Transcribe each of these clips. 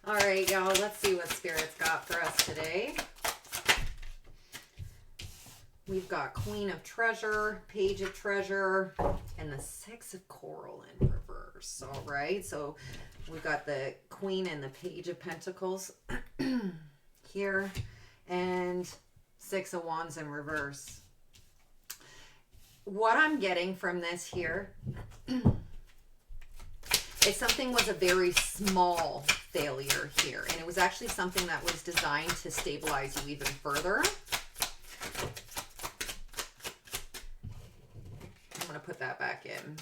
All right, y'all, let's see what Spirit's got for us today. We've got Queen of Treasure, Page of Treasure, and the Six of Coral in reverse. All right, so we've got the Queen and the Page of Pentacles here, and Six of Wands in reverse. What I'm getting from this here is something was a very small failure here, and it was actually something that was designed to stabilize you even further. I'm going to put that back in.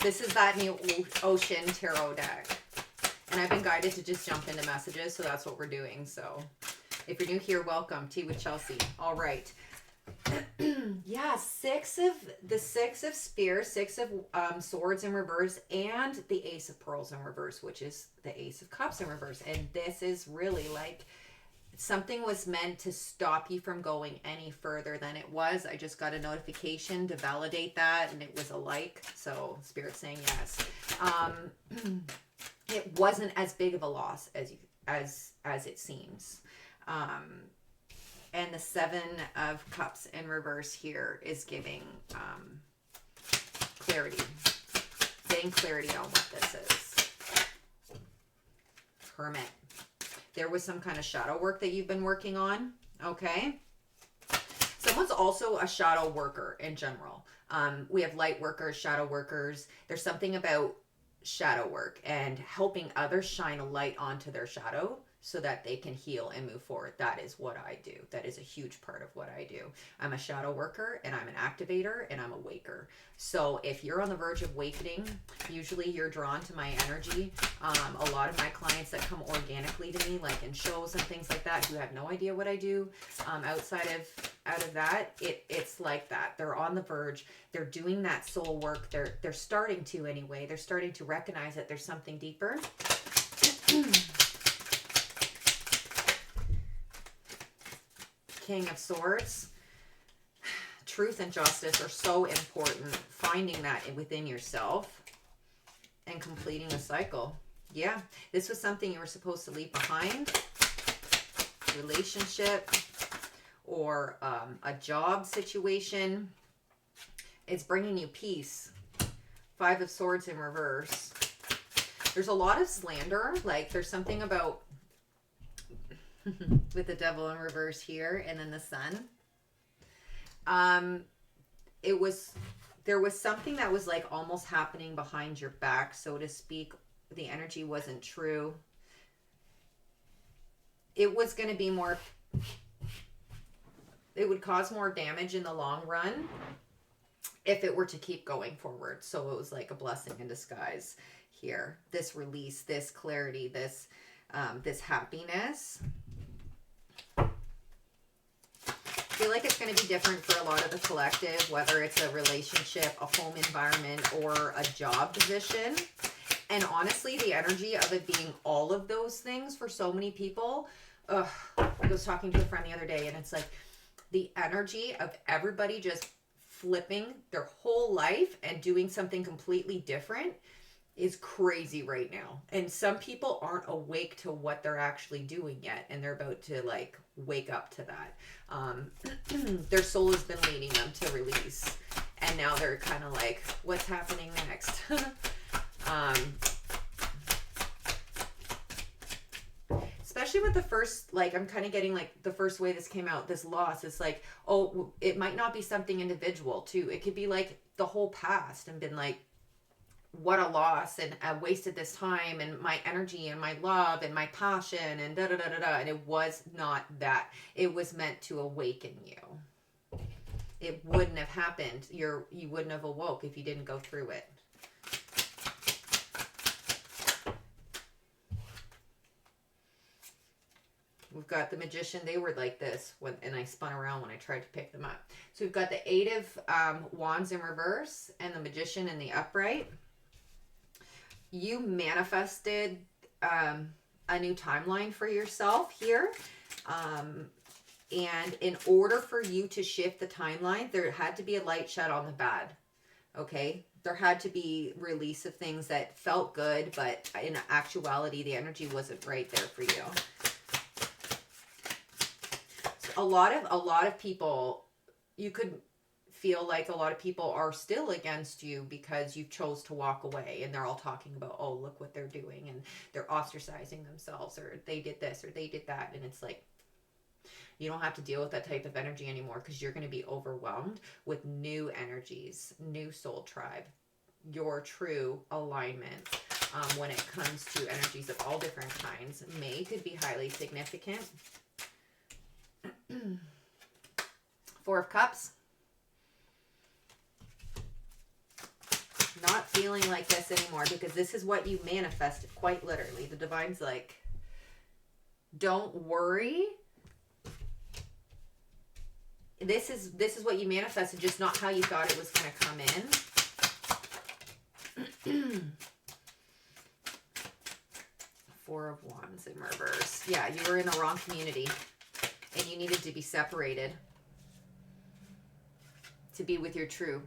This is that new Ocean Tarot deck. And I've been guided to just jump into messages, so that's what we're doing. So if you're new here, welcome. Tea with Chelsea. All right. Yeah, the Six of Spears, Six of Swords in reverse, and the Ace of Pearls in reverse, which is the Ace of Cups in reverse. And this is really like something was meant to stop you from going any further than it was. I just got a notification to validate that, and it was a like. So Spirit's saying yes. It wasn't as big of a loss as it seems. And the Seven of Cups in reverse here is giving clarity. Getting clarity on what this is. Hermit. There was some kind of shadow work that you've been working on. Okay. Someone's also a shadow worker in general. We have light workers, shadow workers. There's something about shadow work and helping others shine a light onto their shadow so that they can heal and move forward. That is what I do. That is a huge part of what I do. I'm a shadow worker, and I'm an activator, and I'm a waker. So if you're on the verge of awakening, usually you're drawn to my energy. A lot of my clients that come organically to me, like in shows and things like that, who have no idea what I do, out of that, it's like that. They're on the verge. They're doing that soul work. They're starting to anyway. They're starting to recognize that there's something deeper. King of Swords. Truth and justice are so important. Finding that within yourself and completing the cycle. Yeah, this was something you were supposed to leave behind. Relationship or a job situation. It's bringing you peace. Five of Swords in reverse. There's a lot of slander. Like there's something about with the Devil in reverse here, and then the Sun. There was something that was like almost happening behind your back, so to speak. The energy wasn't true. It was going to be more, it would cause more damage in the long run if it were to keep going forward. So it was like a blessing in disguise here. This release, this clarity, this happiness. I feel like it's going to be different for a lot of the collective, whether it's a relationship, a home environment, or a job position. And honestly, the energy of it being all of those things for so many people. I was talking to a friend the other day, and it's like the energy of everybody just flipping their whole life and doing something completely different is crazy right now. And some people aren't awake to what they're actually doing yet, and they're about to like wake up to that. Their soul has been leading them to release, and now they're kind of like, what's happening next? Especially with the first, like, I'm kind of getting like the first way this came out, this loss, it's like, oh, it might not be something individual too. It could be like the whole past and been like, what a loss, and I wasted this time and my energy and my love and my passion and da da da da da. And it was not that. It was meant to awaken you. It wouldn't have happened. You wouldn't have awoke if you didn't go through it. We've got the Magician. They were like this and I spun around when I tried to pick them up. So we've got the Eight of Wands in reverse and the Magician in the upright. You manifested a new timeline for yourself here. And in order for you to shift the timeline, there had to be a light shed on the bad. Okay, there had to be release of things that felt good, but in actuality, the energy wasn't right there for you. So a lot of people, you could feel like a lot of people are still against you because you chose to walk away, and they're all talking about, oh, look what they're doing, and they're ostracizing themselves, or they did this or they did that, and it's like, you don't have to deal with that type of energy anymore, because you're going to be overwhelmed with new energies, new soul tribe, your true alignment. When it comes to energies of all different kinds, May could be highly significant. Four of Cups. Not feeling like this anymore, because this is what you manifested, quite literally. The Divine's like, don't worry. This is what you manifested, just not how you thought it was going to come in. Four of Wands in reverse. Yeah, you were in the wrong community, and you needed to be separated to be with your trues.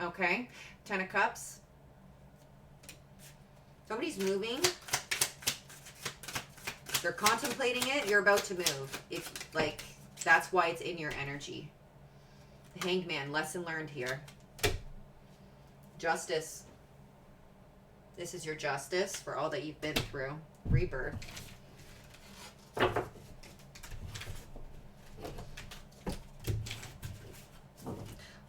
Okay? 10 of Cups. Somebody's moving. They're contemplating it. You're about to move. If, like, that's why it's in your energy. The Hanged Man, lesson learned here. Justice. This is your justice for all that you've been through. Rebirth.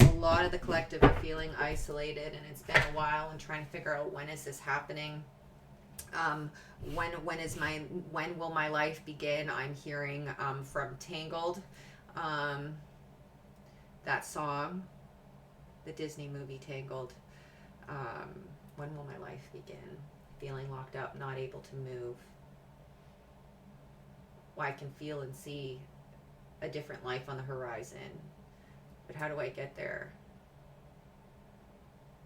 A lot of the collective are feeling isolated, and it's been a while, and trying to figure out, when is this happening? When will my life begin? I'm hearing from Tangled, that song, the Disney movie Tangled. When will my life begin? Feeling locked up, not able to move. Well, I can feel and see a different life on the horizon, but how do I get there?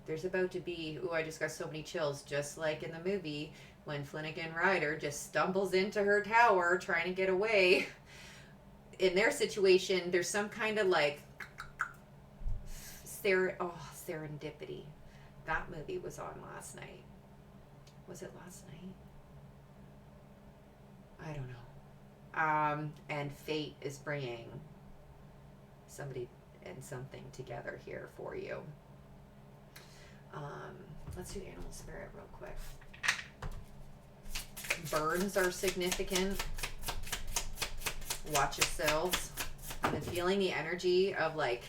There's about to be, ooh, I just got so many chills, just like in the movie when Flanagan Ryder just stumbles into her tower trying to get away. In their situation, there's some kind of like serendipity. That movie was on last night. Was it last night? I don't know. And fate is bringing somebody and something together here for you. Let's do Animal Spirit real quick. Burns are significant. Watch yourselves. I've been feeling the energy of like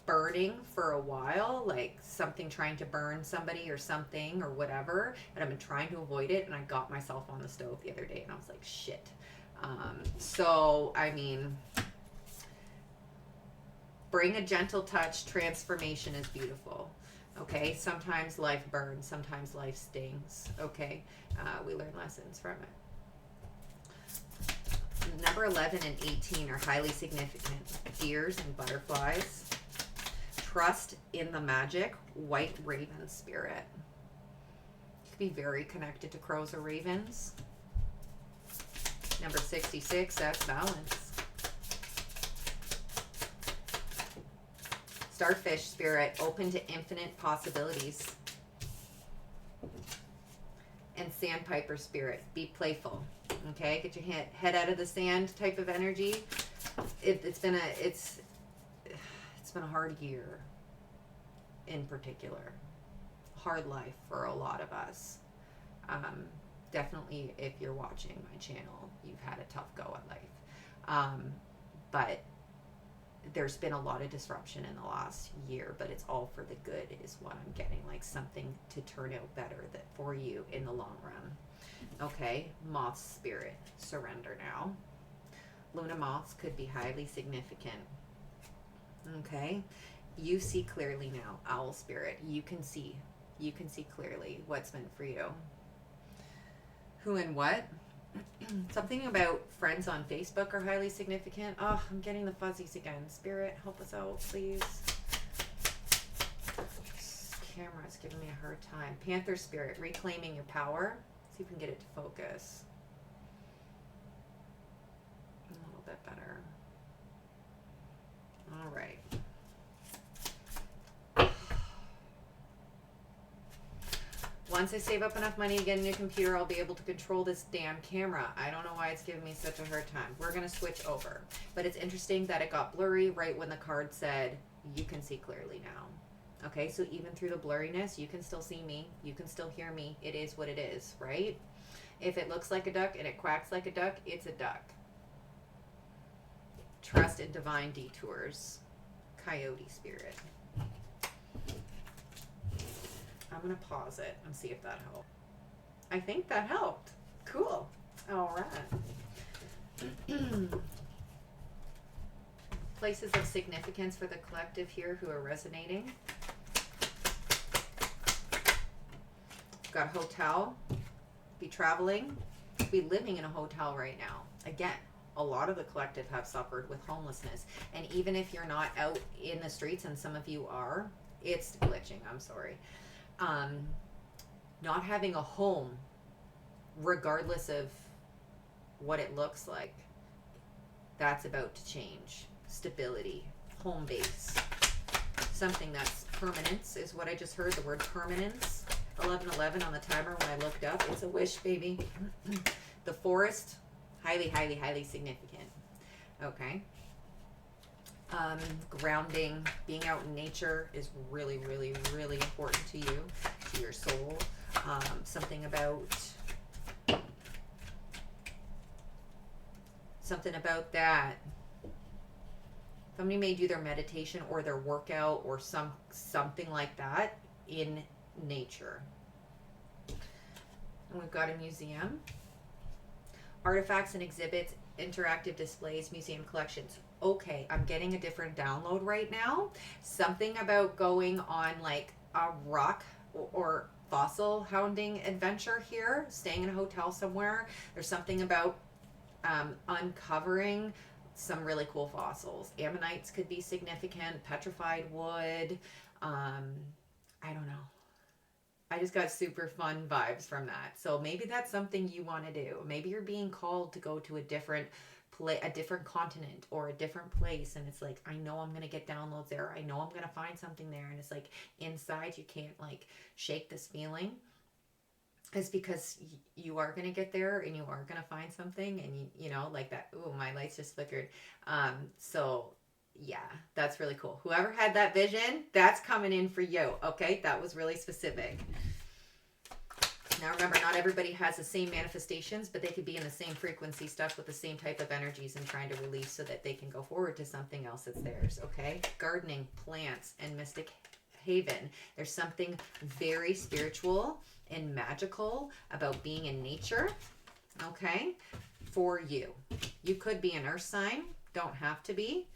burning for a while, like something trying to burn somebody or something or whatever, and I've been trying to avoid it, and I got myself on the stove the other day, and I was like, shit. So, I mean, bring a gentle touch. Transformation is beautiful. Okay, sometimes life burns, sometimes life stings. Okay, we learn lessons from it. Number 11 and 18 are highly significant. Deers and butterflies. Trust in the magic. White raven spirit. You could be very connected to crows or ravens. Number 66, that's balance. Starfish spirit, open to infinite possibilities. And sandpiper spirit, be playful. Okay, get your head out of the sand type of energy. It's been a hard year in particular. Hard life for a lot of us. Definitely if you're watching my channel, you've had a tough go at life. But there's been a lot of disruption in the last year, but it's all for the good is what I'm getting, like something to turn out better that for you in the long run. Okay, moth spirit, surrender now. Luna moths could be highly significant. Okay, you see clearly now. Owl spirit, you can see clearly what's meant for you. Who and what? Something about friends on Facebook are highly significant. Oh, I'm getting the fuzzies again. Spirit, help us out, please. This camera's giving me a hard time. Panther spirit, reclaiming your power. See if we can get it to focus. A little bit better. All right. Once I save up enough money to get a new computer, I'll be able to control this damn camera. I don't know why it's giving me such a hard time. We're going to switch over. But it's interesting that it got blurry right when the card said, you can see clearly now. Okay, so even through the blurriness, you can still see me. You can still hear me. It is what it is, right? If it looks like a duck and it quacks like a duck, it's a duck. Trust in divine detours. Coyote spirit. I'm going to pause it and see if that helped. I think that helped. Cool. All right. Places of significance for the collective here who are resonating. Got a hotel. Be traveling. Be living in a hotel right now. Again, a lot of the collective have suffered with homelessness. And even if you're not out in the streets, and some of you are, it's glitching. I'm sorry. Not having a home, regardless of what it looks like, that's about to change. Stability, home base, something that's permanence is what I just heard, the word permanence. 1111 on the timer when I looked up. It's a wish, baby. The forest, highly, highly, highly significant. Okay. Grounding, being out in nature is really, really, really important to you, to your soul. Something about that. Somebody may do their meditation or their workout or something like that in nature. And we've got a museum. Artifacts and exhibits, interactive displays, museum collections. Okay, I'm getting a different download right now. Something about going on like a rock or fossil hounding adventure here, staying in a hotel somewhere. There's something about uncovering some really cool fossils. Ammonites could be significant, petrified wood. I don't know. I just got super fun vibes from that. So maybe that's something you want to do. Maybe you're being called to go to a different continent or a different place, and it's like, I know I'm gonna get downloads there. I know I'm gonna find something there, and it's like inside you can't like shake this feeling. It's because you are gonna get there and you are gonna find something, and you know, like that. Ooh, my lights just flickered. So yeah, that's really cool. Whoever had that vision, that's coming in for you. Okay, that was really specific. Now remember, not everybody has the same manifestations, but they could be in the same frequency, stuff with the same type of energies and trying to release so that they can go forward to something else that's theirs. Okay, gardening, plants, and mystic haven. There's something very spiritual and magical about being in nature. Okay, for you. You could be an earth sign, don't have to be.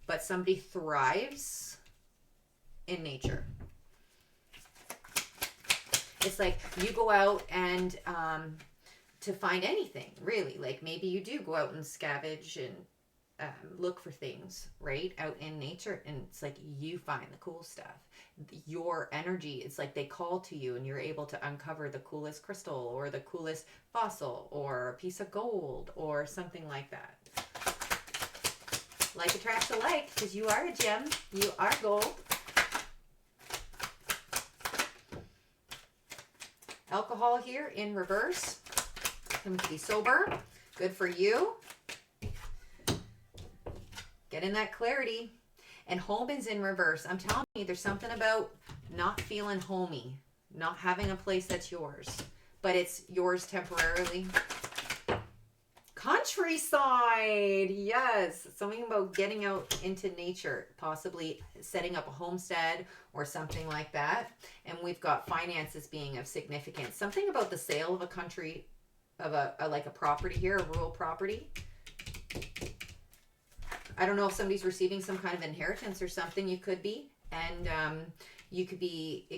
But somebody thrives in nature. It's like you go out and to find anything, really. Like maybe you do go out and scavenge and look for things, right? Out in nature. And it's like you find the cool stuff. Your energy, it's like they call to you and you're able to uncover the coolest crystal or the coolest fossil or a piece of gold or something like that. Like attracts alike, because you are a gem. You are gold. Alcohol here in reverse. Coming to be sober. Good for you. Get in that clarity. And home is in reverse. I'm telling you, there's something about not feeling homey. Not having a place that's yours. But it's yours temporarily. Countryside, yes. Something about getting out into nature, possibly setting up a homestead or something like that. And we've got finances being of significance. Something about the sale of a country, of like a property here, a rural property. I don't know if somebody's receiving some kind of inheritance or something. You could be, and it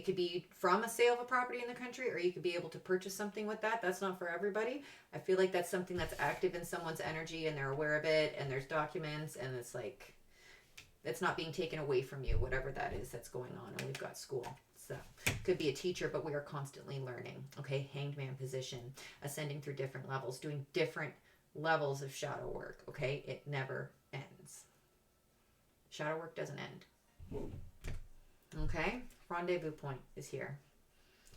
could be from a sale of a property in the country, or you could be able to purchase something with that. That's not for everybody. I feel like that's something that's active in someone's energy and they're aware of it, and there's documents, and it's like it's not being taken away from you, whatever that is that's going on. And we've got school, so could be a teacher, but we are constantly learning. Okay, hanged man position, ascending through different levels, doing different levels of shadow work. Okay, it never ends. Shadow work doesn't end. Okay, rendezvous point is here.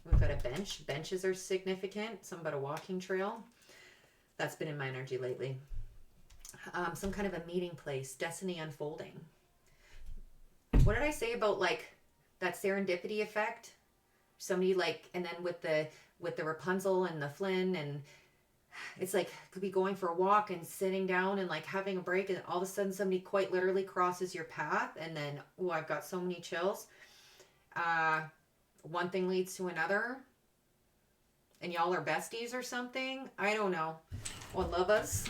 We've got a bench. Benches are significant. Something about a walking trail. That's been in my energy lately. Some kind of a meeting place. Destiny unfolding. What did I say about like that serendipity effect? Somebody like, and then with the Rapunzel and the Flynn, and it's like could be going for a walk and sitting down and like having a break, and all of a sudden somebody quite literally crosses your path, and then I've got so many chills. One thing leads to another, and y'all are besties or something. I don't know. Or love us.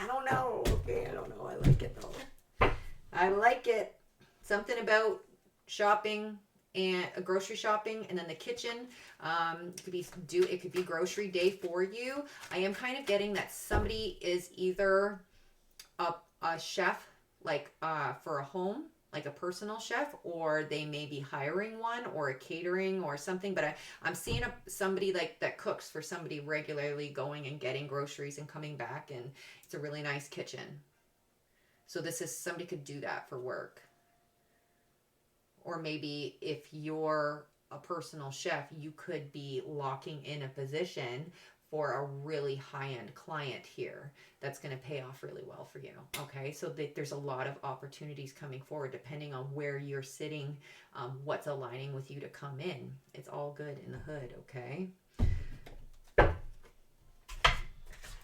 I don't know. Okay, I don't know. I like it though. I like it. Something about shopping and grocery shopping, and then the kitchen. It could be grocery day for you. I am kind of getting that somebody is either a chef, like for a home, like a personal chef, or they may be hiring one, or a catering or something. But I'm seeing somebody like that cooks for somebody regularly, going and getting groceries and coming back, and it's a really nice kitchen. So this is somebody could do that for work. Or maybe if you're a personal chef, you could be locking in a position for a really high-end client here that's going to pay off really well for you. Okay, so there's a lot of opportunities coming forward depending on where you're sitting, what's aligning with you to come in. It's all good in the hood. Okay,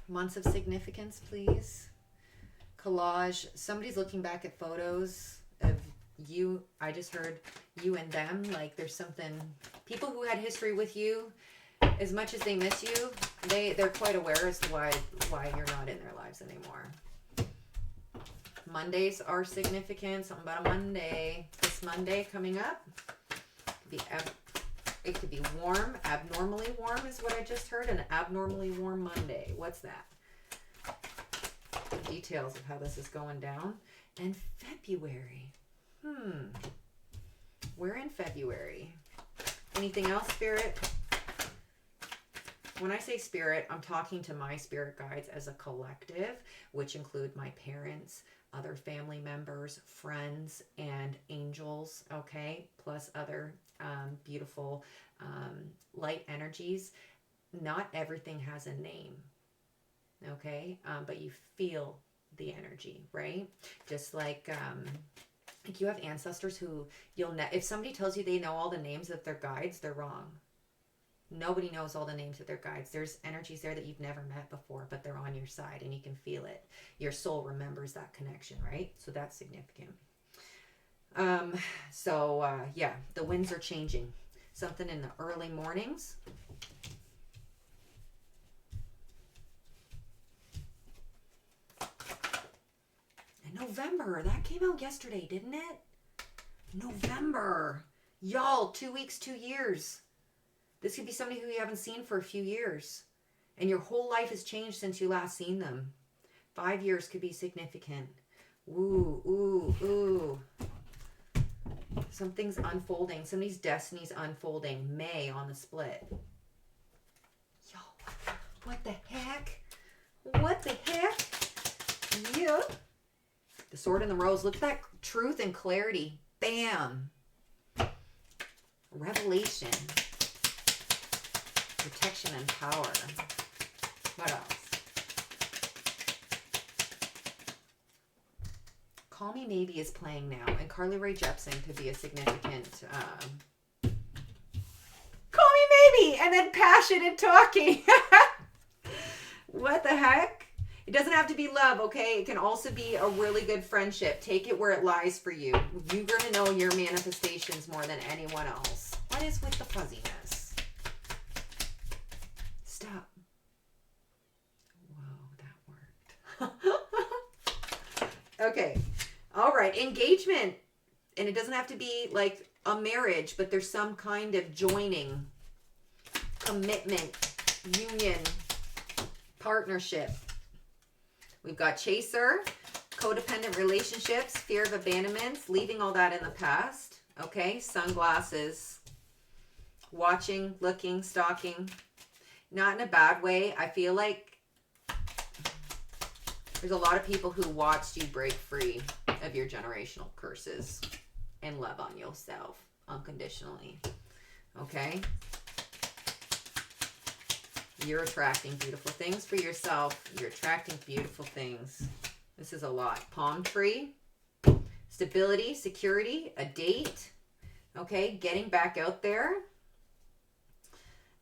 months of significance, please. Collage. Somebody's looking back at photos of you. I just heard you and them, like there's something, people who had history with you, as much as they miss you, they're quite aware as to why you're not in their lives anymore. Mondays are significant. Something about a Monday. This Monday coming up, it could be warm. Abnormally warm is what I just heard. An abnormally warm Monday. What's that? The details of how this is going down. And February. We're in February. Anything else, Spirit? When I say Spirit, I'm talking to my spirit guides as a collective, which include my parents, other family members, friends, and angels, okay? Plus other beautiful light energies. Not everything has a name, okay? But you feel the energy, right? Just like you have ancestors who if somebody tells you they know all the names of their guides, they're wrong. Nobody knows all the names of their guides. There's energies there that you've never met before, but they're on your side and you can feel it. Your soul remembers that connection, right? So that's significant. Yeah, the winds are changing. Something in the early mornings. November, that came out yesterday, didn't it? November. Y'all, 2 weeks, 2 years. This could be somebody who you haven't seen for a few years. And your whole life has changed since you last seen them. 5 years could be significant. Ooh, ooh, ooh. Something's unfolding. Somebody's destiny's unfolding. May on the split. Yo, what the heck? What the heck? Yeah. The sword and the rose. Look at that truth and clarity. Bam. Revelation. Protection and power. What else? Call Me Maybe is playing now. And Carly Rae Jepsen could be a significant... Call Me Maybe! And then passion and talking. What the heck? It doesn't have to be love, okay? It can also be a really good friendship. Take it where it lies for you. You're going to know your manifestations more than anyone else. What is with the fuzziness? Stop. Whoa, that worked. Okay. All right. Engagement. And it doesn't have to be like a marriage, but there's some kind of joining, commitment, union, partnership. We've got chaser, codependent relationships, fear of abandonments, leaving all that in the past. Okay, sunglasses, watching, looking, stalking. Not in a bad way. I feel like there's a lot of people who watched you break free of your generational curses and love on yourself unconditionally. Okay? You're attracting beautiful things for yourself. You're attracting beautiful things. This is a lot. Palm tree. Stability, security, a date. Okay, getting back out there.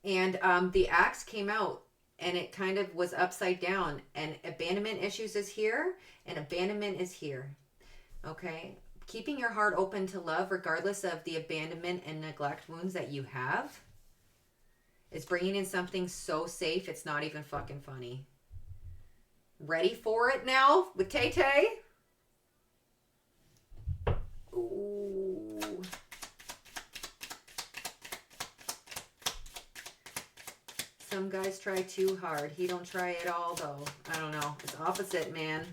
And the axe came out and it kind of was upside down. And abandonment issues is here and abandonment is here. Okay, keeping your heart open to love regardless of the abandonment and neglect wounds that you have is bringing in something so safe it's not even fucking funny. Ready for it now with Tay-Tay? Ooh. Some guys try too hard. He don't try at all though. I don't know. It's opposite, man.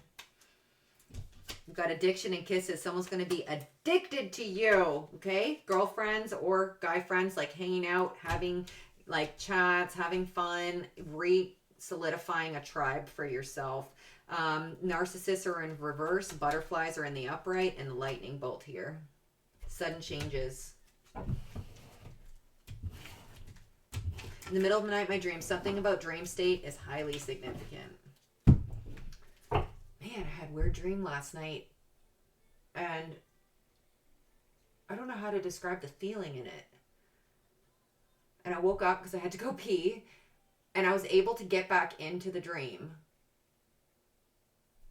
You've got addiction and kisses. Someone's going to be addicted to you. Okay? Girlfriends or guy friends, like hanging out, having like chats, having fun, solidifying a tribe for yourself. Narcissists are in reverse, butterflies are in the upright, and the lightning bolt here. Sudden changes. In the middle of the night, my dream. Something about dream state is highly significant. Man, I had a weird dream last night, and I don't know how to describe the feeling in it. And I woke up because I had to go pee, and I was able to get back into the dream.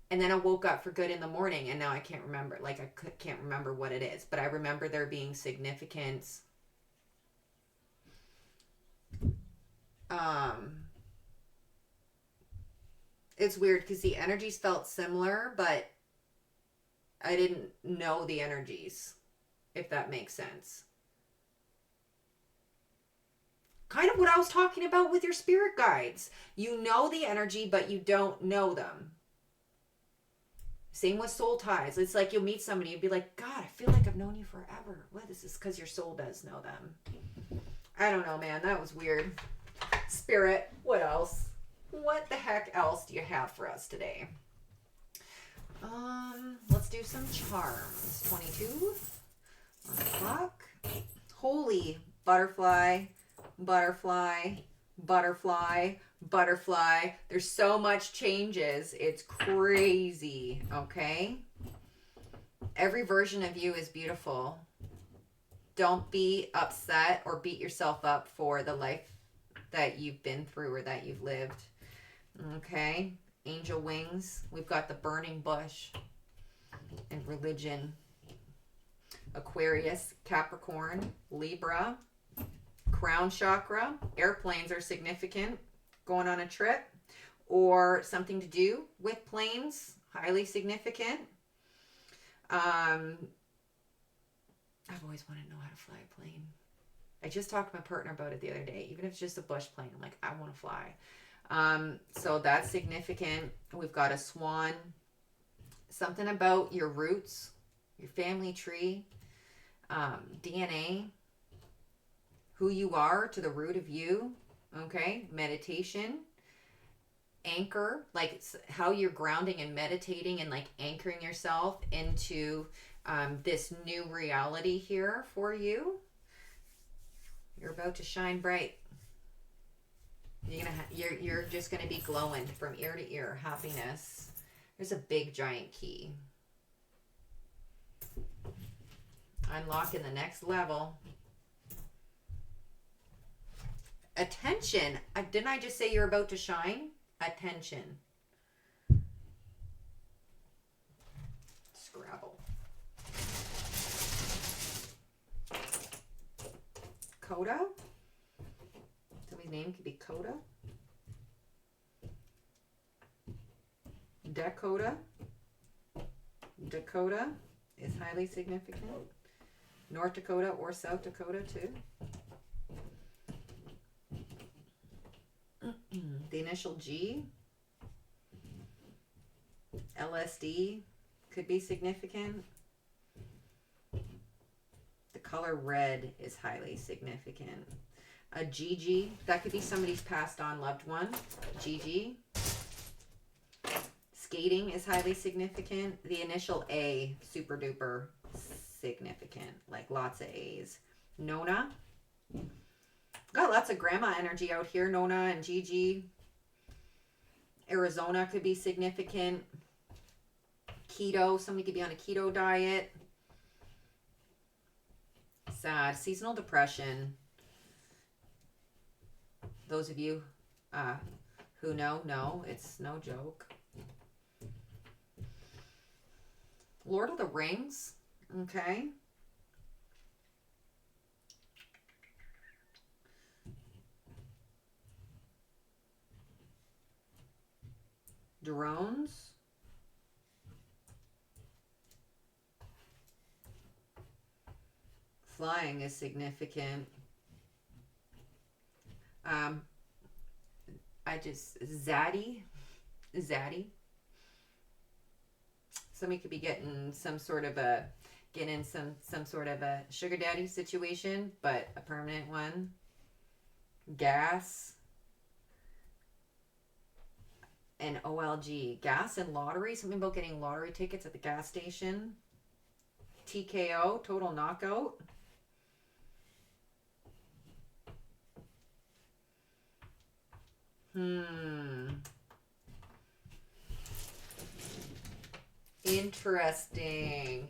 And then I woke up for good in the morning, and now I can't remember. Like, I can't remember what it is. But I remember there being significance. It's weird because the energies felt similar, but I didn't know the energies, if that makes sense. Kind of what I was talking about with your spirit guides. You know the energy, but you don't know them. Same with soul ties. It's like you'll meet somebody and be like, God, I feel like I've known you forever. What is this? Because your soul does know them. I don't know, man. That was weird. Spirit, what else? What the heck else do you have for us today? Let's do some charms. 22 on the clock. Holy butterfly, butterfly, butterfly, butterfly. There's so much changes. It's crazy, okay? Every version of you is beautiful. Don't be upset or beat yourself up for the life that you've been through or that you've lived. Okay? Angel wings. We've got the burning bush and religion. Aquarius, Capricorn, Libra, crown chakra. Airplanes are significant. Going on a trip or something to do with planes, highly significant. I've always wanted to know how to fly a plane. I just talked to my partner about it the other day. Even if it's just a bush plane, I'm like, I want to fly. So that's significant. We've got a swan. Something about your roots, your family tree, DNA, who you are to the root of you. Okay, meditation, anchor, like how you're grounding and meditating and like anchoring yourself into this new reality here for you. You're about to shine bright. You're just gonna be glowing from ear to ear. Happiness. There's a big giant key. Unlocking the next level. Attention. Didn't I just say you're about to shine? Attention. Scrabble. Coda. Somebody's name could be Coda. Dakota. Dakota is highly significant. North Dakota or South Dakota too. The initial G. LSD could be significant. The color red is highly significant. A GG, that could be somebody's passed on loved one. GG. Skating is highly significant. The initial A, super duper significant, like lots of A's. Nona. Got lots of grandma energy out here. Nona and Gigi. Arizona could be significant. Keto. Somebody could be on a keto diet. Sad. Seasonal depression. Those of you who know, it's no joke. Lord of the Rings. Okay. Drones. Flying is significant. Zaddy. Somebody could be getting some sort of a sugar daddy situation, but a permanent one. Gas. And OLG. Gas and lottery. Something about getting lottery tickets at the gas station. TKO. Total knockout. Interesting.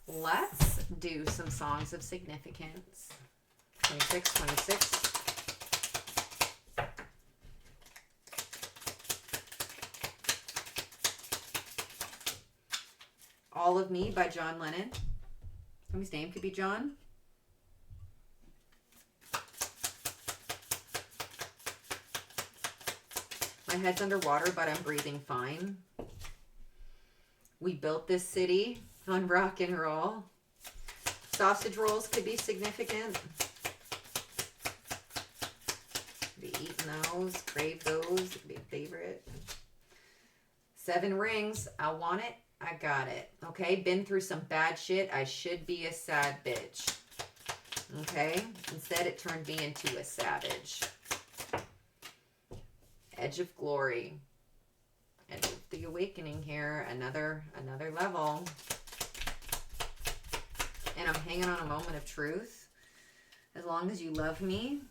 Let's do some songs of significance. 26. All of Me by John Lennon. Somebody's name could be John. My head's underwater, but I'm breathing fine. We Built This City on rock and roll. Sausage rolls could be significant. Be eating those, crave those, could be a favorite. 7 Rings, I want it, I got it. Okay, been through some bad shit. I should be a sad bitch. Okay, instead it turned me into a savage. Edge of Glory. Edge of the Awakening here. Another level. And I'm hanging on a moment of truth. As long as you love me.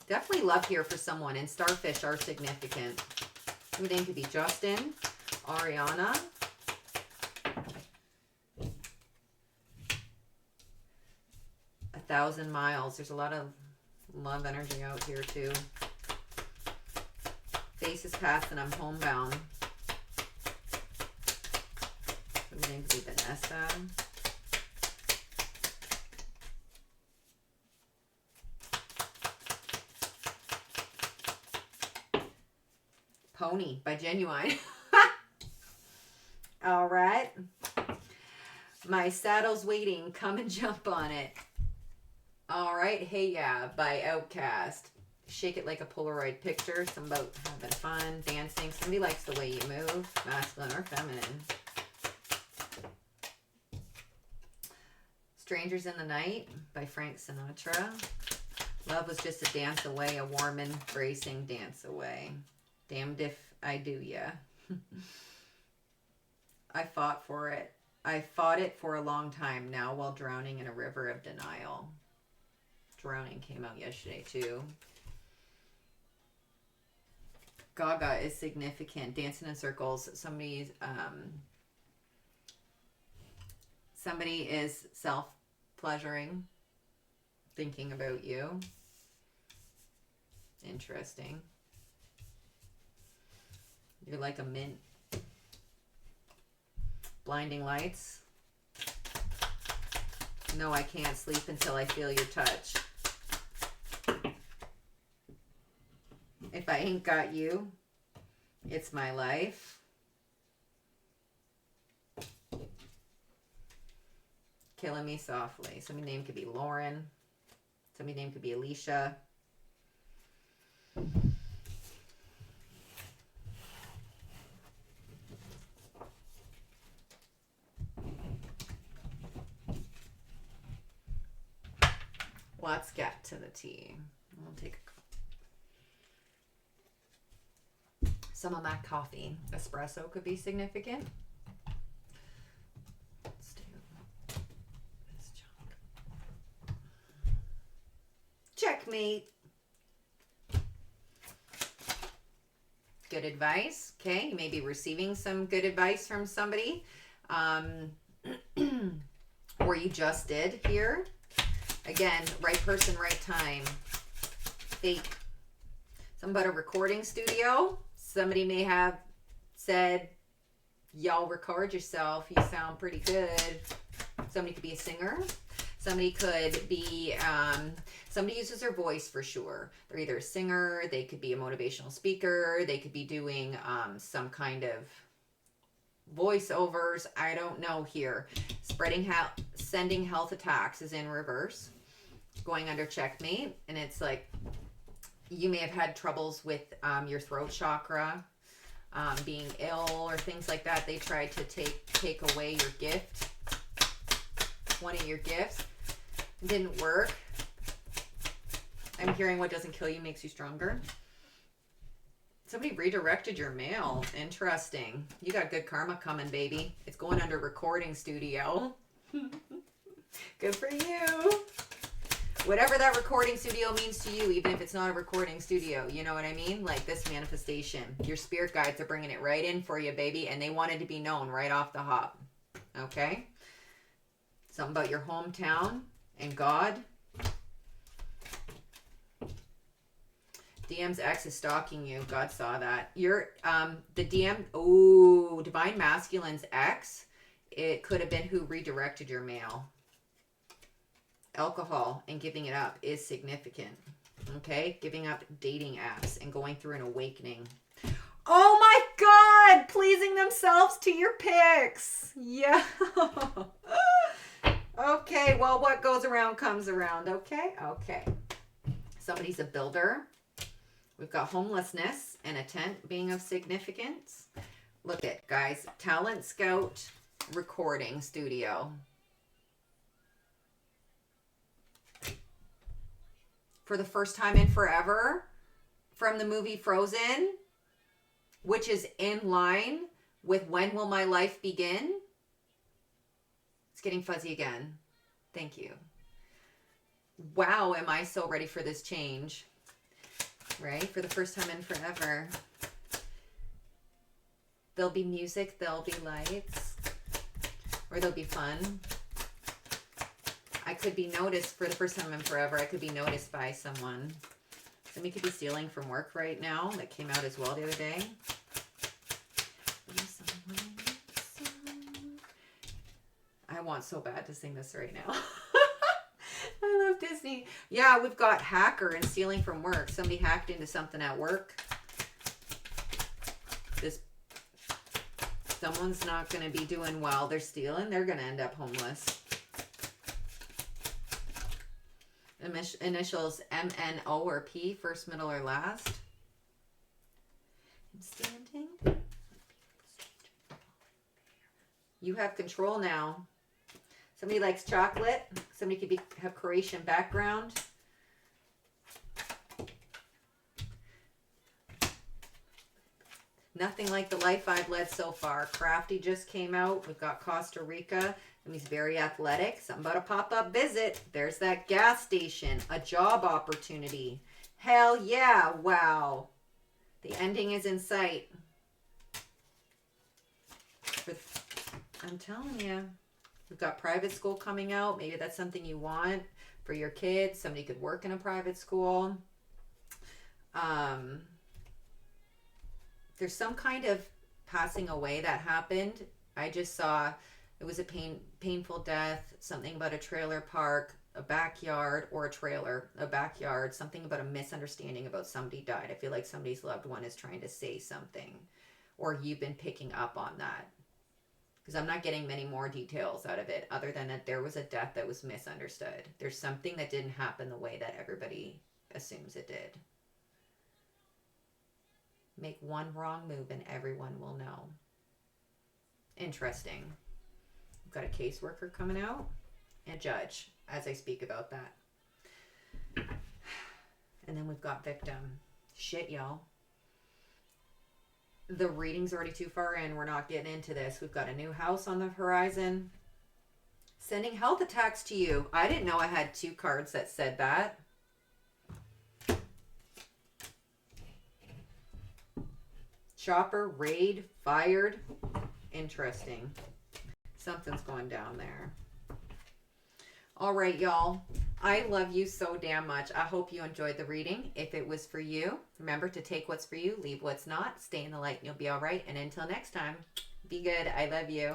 Definitely love here for someone. And starfish are significant. Your name could be Justin. Ariana. A 1,000 miles. There's a lot of love energy out here too. Face is past and I'm homebound. Your name could be Vanessa. Pony by Genuine. All right. My Saddle's Waiting. Come and Jump on It. All right. Hey Yeah by Outcast. Shake It Like a Polaroid Picture. Some about having fun, dancing. Somebody likes the way you move. Masculine or feminine. Strangers in the Night by Frank Sinatra. Love was just a dance away. A warm embracing dance away. Damned if I do ya. I fought for it. I fought it for a long time now while drowning in a river of denial. Drowning came out yesterday too. Gaga is significant. Dancing in circles. Somebody is self-pleasuring. Thinking about you. Interesting. You're like a mint. Blinding Lights. No, I can't sleep until I feel your touch. If I ain't got you, it's my life. Killing Me Softly. Somebody's name could be Lauren. Somebody's name could be Alicia. Let's get to the tea. We'll take some of my coffee. Espresso could be significant. Let's do this chunk. checkmate. Good advice. Okay, you may be receiving some good advice from somebody. Or you just did here. Again, right person, right time. Fate. Something about a recording studio. Somebody may have said, y'all record yourself. You sound pretty good. Somebody could be a singer. Somebody could be, somebody uses their voice for sure. They're either a singer, they could be a motivational speaker, they could be doing some kind of voiceovers. I don't know here. Sending health attacks is in reverse. Going under checkmate. And it's like, you may have had troubles with your throat chakra, being ill or things like that. They tried to take away your gift. One of your gifts. Didn't work. I'm hearing what doesn't kill you makes you stronger. Somebody redirected your mail. Interesting. You got good karma coming, baby. It's going under recording studio. Good for you. Whatever that recording studio means to you, even if it's not a recording studio, you know what I mean? Like this manifestation. Your spirit guides are bringing it right in for you, baby, and they wanted to be known right off the hop. Okay? Something about your hometown and God. DM's ex is stalking you. God saw that. You're, the DM, oh, Divine Masculine's ex, it could have been who redirected your mail. Alcohol and giving it up is significant. Okay? Giving up dating apps and going through an awakening. Oh my God! Pleasing themselves to your pics. Yeah. Okay, well, what goes around comes around. Okay? Okay. Somebody's a builder. We've got homelessness and a tent being of significance. Look at, guys, Talent Scout recording studio. For the first time in forever, from the movie Frozen, which is in line with When Will My Life Begin? It's getting fuzzy again. Thank you. Wow, am I so ready for this change? Right? For the first time in forever. There'll be music, there'll be lights, or there'll be fun. I could be noticed for the first time in forever. I could be noticed by someone. Somebody could be stealing from work right now. That came out as well the other day. I want so bad to sing this right now. I love Disney. Yeah, we've got hacker and stealing from work. Somebody hacked into something at work. Someone's not going to be doing well. They're stealing. They're going to end up homeless. Initials MNO or P, first, middle, or last. I'm standing. You have control now. Somebody likes chocolate. Somebody could have Croatian background. Nothing like the life I've led so far. Crafty just came out. We've got Costa Rica. And he's very athletic. Something about a pop-up visit. There's that gas station. A job opportunity. Hell yeah. Wow. The ending is in sight. I'm telling you. We've got private school coming out. Maybe that's something you want for your kids. Somebody could work in a private school. There's some kind of passing away that happened. I just saw it was a painful death. Something about a trailer park, a backyard, or a trailer, a backyard. Something about a misunderstanding about somebody died. I feel like somebody's loved one is trying to say something. Or you've been picking up on that. Because I'm not getting many more details out of it other than that there was a death that was misunderstood. There's something that didn't happen the way that everybody assumes it did. Make one wrong move and everyone will know. Interesting. We've got a caseworker coming out and a judge as I speak about that. And then we've got victim. Shit, y'all. The reading's already too far in. We're not getting into this. We've got a new house on the horizon. Sending health attacks to you. I didn't know I had two cards that said that. Chopper, raid, fired. Interesting. Something's going down there. All right, y'all. I love you so damn much. I hope you enjoyed the reading. If it was for you, remember to take what's for you, leave what's not. Stay in the light and you'll be all right. And until next time, be good. I love you.